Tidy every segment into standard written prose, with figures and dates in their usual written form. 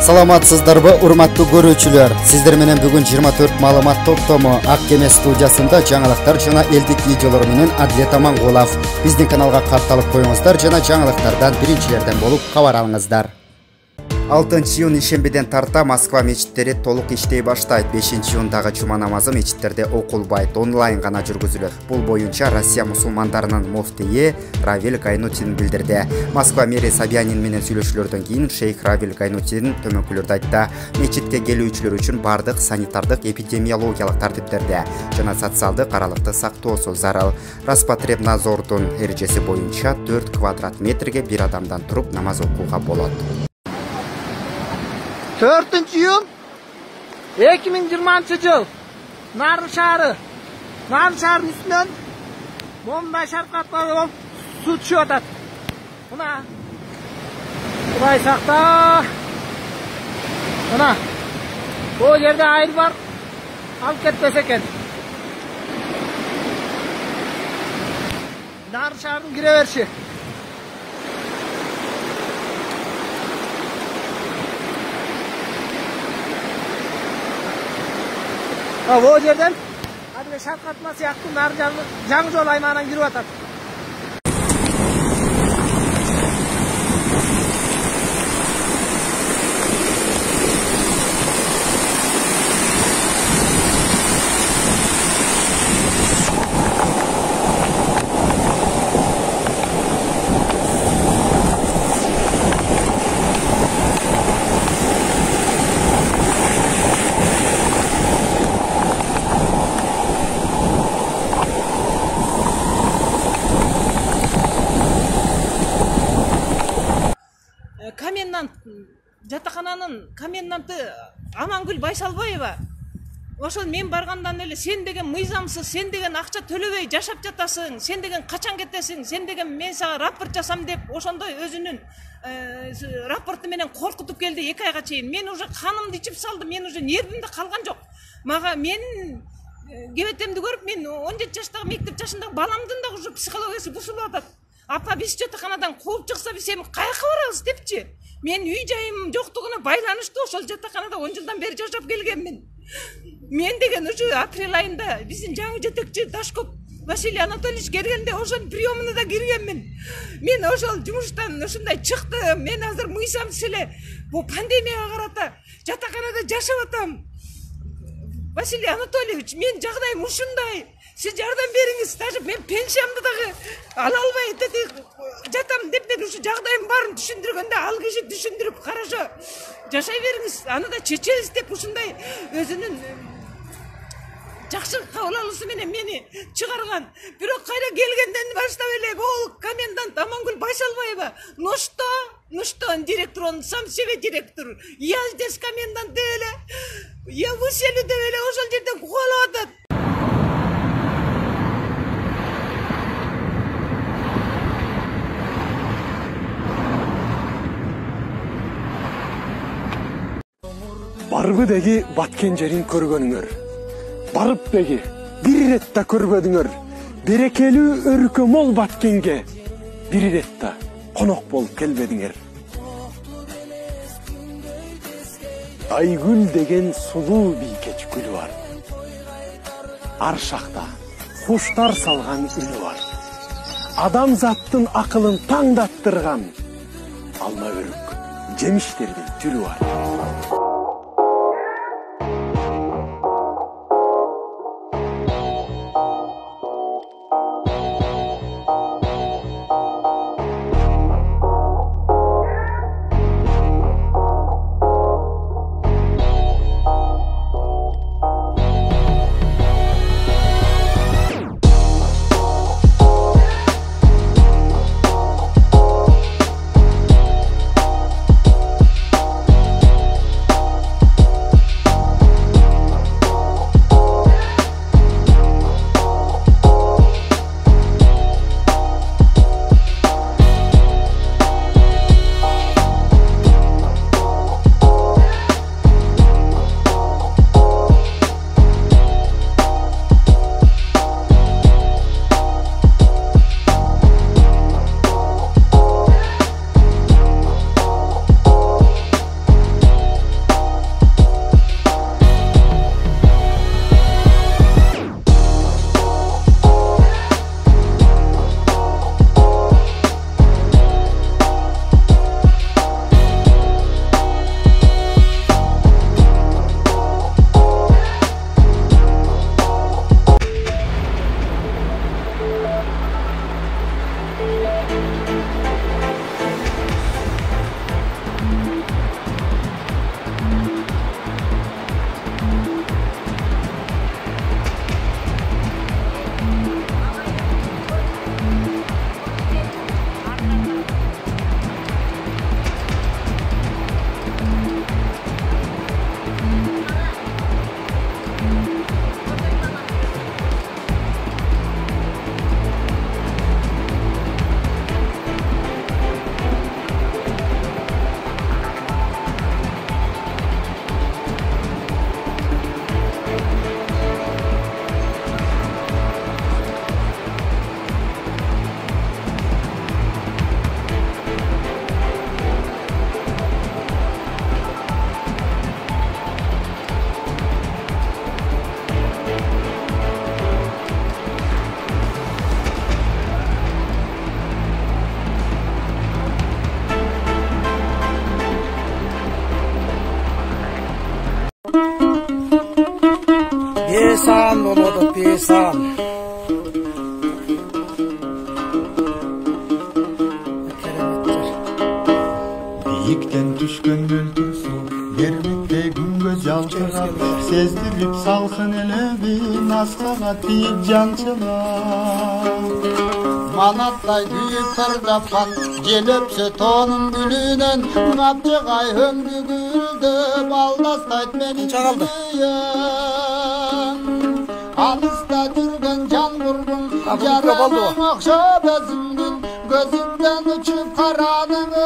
Саламатсыздарбы, урматтуу көрүүчүлөр. Сиздер менен бүгүн 24 маалымат топтому Ак Кеме студиясында жаңылыктар жана элдик видеолор менен Адилет Амангулов. Биздин каналга катталып коюңуздар жана жаңылыктардан биринчилерден болуп кабар алыңыздар. 6-июнь ишембиден тарта Москва мечиттери толук иштей баштайт. 5-июндагы жума намазы мечиттерде окулбайт, онлайн гана жүргүзүлөт. Бул боюнча Россия мусулмандарынын муфтийи Равиль Гайнутдин билдирди. Москва мэри Собянин менен сүйлөшүүлөрдөн кийин шейх Равиль Гайнутдин төмөнкүлөрдү айтты. Мечитке келүүчүлөр үчүн бардык санитардык эпидемиологиялык тартиптерди жана социалдык аралыкты сактоосу зарыл. Роспотребнадзордун эрежеси боюнча 4 квадрат метрге бир адамдан туруп намаз окууга болот. 4-iyun 2020 yıl Narın şarının üstünden bomba şarkatları olup su düşüyor. Buna burayı sakta. Buna bu yerde ayrı var. Alıp ketmeseken. Narın şarının gireverişi. O yerden hadi şarkatması yaktım, Narın Jol aymağına girip atar. Жатакананын коменданты Амангүл Байсалбаева ошол мен баргандан эле сен деген мыйзамсыз, сен деген акча төлөбөй жашап жатасың, сен деген качан кетесиң, сен деген мен сага рапорт жасам деп ошондой өзүнүн рапорту менен коркутуп келди 2 айга чейин. Мен уже канымды ичип салды, мен уже нервимде калган жок. Мага мен кебетемди көрүп, мен 17 жаштагы мектеп жашындагы баламдын да уже психологиясы бузулуп атат. Апа биз жатаканадан кууп чыкса биз эми каяка барабыз депчи. Мен үй жайым жоктугуна байланыштуу ошол жатаканада 10 жылдан бери жашап келгенмин. Мен деген уже апрель айында биздин жаңы жетекчи Дашков Василий Анатольевич келгенде ошонун приёмуна да киргенмин. Мен ошол жумуштан ушундай чыкты. Мен азыр мыйзамсыз эле бул пандемияга карата жатаканада жашап атам. Василий Анатольевич, мен жагдайым ушундай. Siz yardım beriniz, даже men pensiямды дагы ала албай жатам деп мен ушу жагдайым барын түшүндүргөндө ал киши түшүндүрүп, хорошо жашай бериңиз, аны да чечебиз деп ушундай өзүнүн жакшы кабыл алуусу менен мени чыгарган. Бирок кайра келгенден баштап эле бул комендант Амангүл Байсалбаева, ну что, он директор, он сам себе директор. Я здесь комендант эле, я выселю деп эле ошол жерден кугалап атат. Барбы деги баткен жерин көргөнүңөр. Барып деги бир ирет да көрбөдүңөр. Берекелүү өркө мол баткенге бир ирет да конок болуп келбедиңер. Айгүл деген сулуу бийкеч гүл бар. Ар шакта куштар салган үнү бар. Адамзаттын акылын таңдаттырган алма өрүк жемиштердин түрү бар. Besan boldu, besan. Biyikten düşkön mөлдür su, бермекте күнгө жалчырап, сездирип салкын элеби, наскага тийип жанчылап. Манаттай күйүп кырдапкан, жел өпсө тоонун гүлүнөн, капчыгай өңдү гүлдөп, алдастайт мени күйөм. Алыста жүргөн жан бургун, жараның окшоп өзүмдүн, көзүмдөн учуп карадыңыр,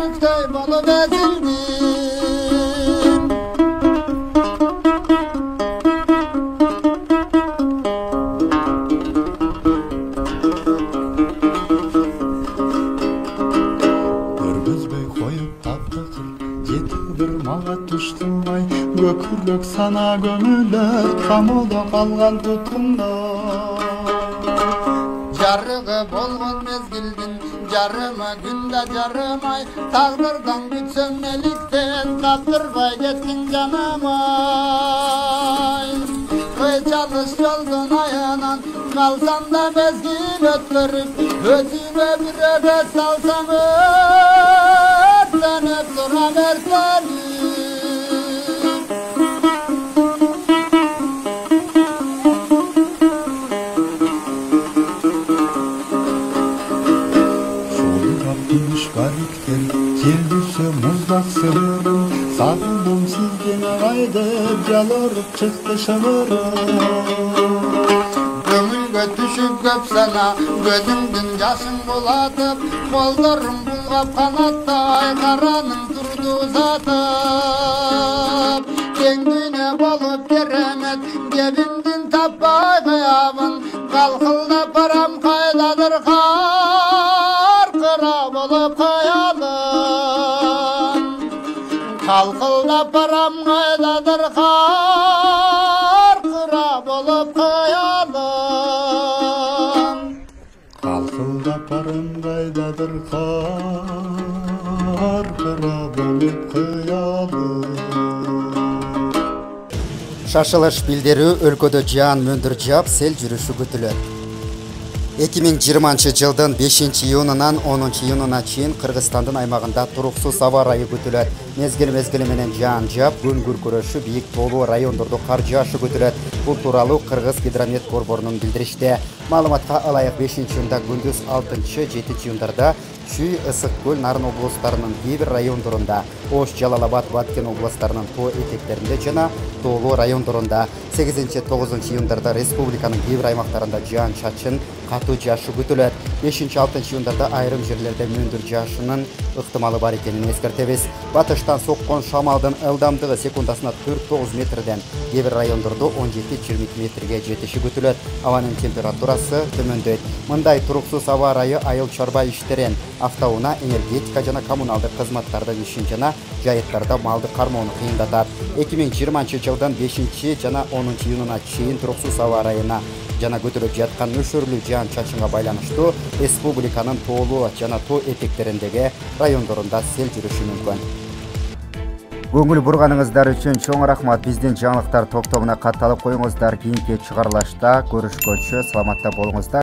үктөй болуп өзүлдүм. Көргөзбөй коюп таптыкыр, жетилдир мага туштунбай, көкүрлөк сана көмүлөр, камоодо калган туткунда. Жарыгы болгон мезгилдин, жарымы күндө жарымай, тагдырдан күтсөң неликтен, каптырбай кеттиң жанамай. Кыйчалыш жолдун аянан, калсам да мезгил өткөрүп, өзүмө бир өбөт салсам, өртөнүп турам өртөнүп. Gariptir, jelдүсө муздак сырым, сагындым сизден агайдып, жалырып чыкты шыбырым. Көңүлгө түшүп көп сана, көзүмдүн жашын булатып, колдорум булгап канаттай, караның турду узатып. Кең дүйнө болуп керемет, кебимдин таппай кыябын, калкылдап барам кайдадыр кыра болуп каялым. Калкылдап барам кайдадыр кыра болуп каялым. Калкылдап барам кайдадыр кыра болуп каялым. Шашылыш билдирүү өлкөдө жаан мөндүр жаап, сел жүрүшү күтүлөт. 2020 жылдын 5-июнунан 10-июнуна чейин Кыргызстандын аймагында туруксуз аба ырайы күтүлөт. Мезгил менен жаан жаап, күн күркүрөшү, бийик тоолуу райондордо кар жаашы күтүлөт. Бул тууралуу Кыргыз гидромет борборунун билдиришти. Маалыматка ылайык 5-июнда күндүз 6-7-июндарда Чүй, Ысык көл, Нарын облустарынын кээ бир райондорунда, Ош, Жалал-Абад, Баткен облустарынын тоо этектеринде жана тоолуу райондорунда, 8-9-июндарда республиканын кээ бир аймактарында жаан чачын, катуу жаашы күтүлөт. 5-6-июндарда айрым жерлерде мөндүр жаашынын ыктымалы бар экенин эскертебиз. Батыштан соккон шамалдын ылдамдыгы секундасына 4-9 метрден, кээ бир райондордо 17-22 метрге жетиши күтүлөт. Абанын температурасы төмөндөйт. Мындай туруксуз аба ырайы айыл чарба иштерин, автоунаа, энергетика жана коммуналдык кызматтардын ишин жана жайыттарда малды кармоону кыйындатат. 2020 жылдын 5 жана 10-июнуна чейин туруксуз аба ырайына жана көтөрүлүп жаткан нөшөрлүү жаан чачынга байланыштуу республиканын тоолуу жана тоо этектериндеги райондорунда сел жүрүшү мүмкүн. Көңүл бурганыңыздар үчүн чоң рахмат. Биздин жаңылыктар топтомуна катталып коюңуздар. Кийинки чыгарылышта көрүшкөнчө саламатта болуңуздар.